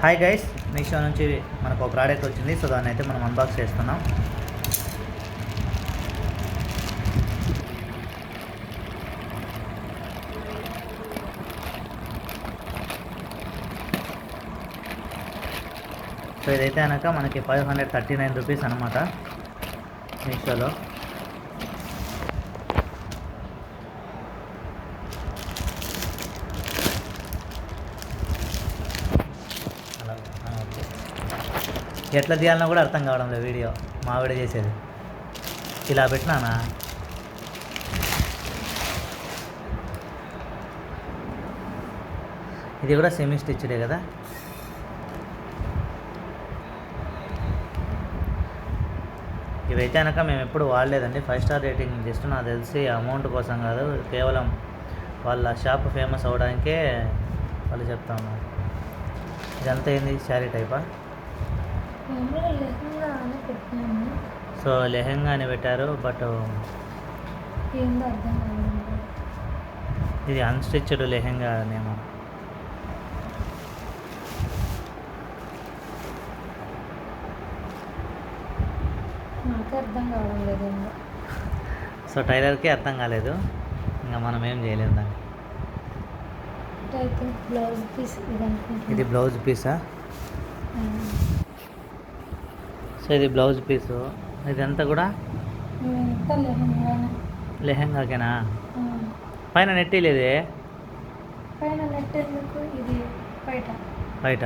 Hi guys, Meesho నుంచి మనకు ఒక ప్రోడక్ట్ వచ్చింది. సో దాన్ని అయితే మనం అన్బాక్స్ చేస్తున్నాం. సో ఇదైతే కనుక మనకి 539 రూపీస్ అనమాట మీషోలో. ఎట్లా తీయాలన్నా కూడా అర్థం కావడం లేదు. వీడియో మావిడ చేసేది ఇలా పెట్టినానా. ఇది కూడా సెమీ స్టిచ్డే కదా. ఇవైతే కనుక మేము ఎప్పుడు వాడలేదండి. 5 స్టార్ రేటింగ్ జస్ట్ నాకు తెలిసి అమౌంట్ కోసం కాదు, కేవలం వాళ్ళ షాప్ ఫేమస్ అవ్వడానికే వాళ్ళు చెప్తా ఉన్నారు. ఇదంతా ఏంది, శారీ టైపా? సో లెహెంగా అని పెట్టారు, బట్ ఇది అన్స్టిచ్డ్ లెహెంగా నేమో. అర్థం కావడం లేదు. సో టైలర్కి అర్థం కాలేదు, ఇంకా మనం ఏం చేయలేము దాన్ని. బ్లౌజ్ పీస్ ఇది బ్లౌజ్ పీసా? సో ఇది బ్లౌజ్ పీసు. ఇదంతా కూడా లెహెంగాకేనా? పైన నెట్టి లేదే. పైన నెట్ ఎందుకు? ఇది బయట.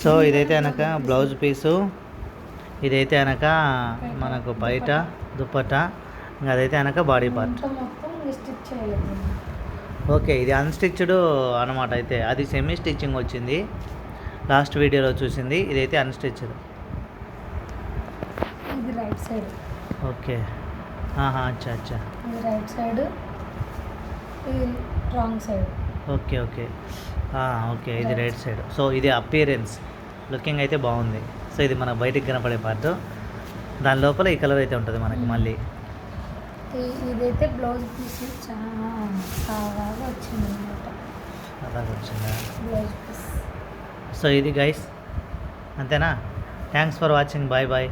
సో ఇదైతే కనుక బ్లౌజ్ పీసు, ఇదైతే కనుక మనకు బయట దుప్పట్టా, ఇంకా అదైతే కనుక బాడీ పార్ట్. ఓకే, ఇది అన్స్టిచ్డ్ అనమాట. అయితే అది సెమీ స్టిచ్చింగ్ వచ్చింది లాస్ట్ వీడియోలో చూసింది. ఇదైతే అన్స్టిచ్డ్. ఇది రైట్ సైడ్. ఓకే, అచ్చా. ఇది రైట్ సైడ్, ఇది రాంగ్ సైడ్. ఓకే ఇది రైట్ సైడ్. సో ఇది అపియరెన్స్, లుకింగ్ అయితే బాగుంది. సో ఇది మన బయటికి కనపడే పార్ట్. దాని లోపల ఈ కలర్ అయితే ఉంటుంది మనకి. మళ్ళీ ఇదైతే బ్లౌజ్ పీస్ చాలా వచ్చింది అనమాట. అలాగే వచ్చిందా బ్లౌజ్ పీస్. సో ఇది గైస్, అంతేనా? Thanks for watching. బాయ్.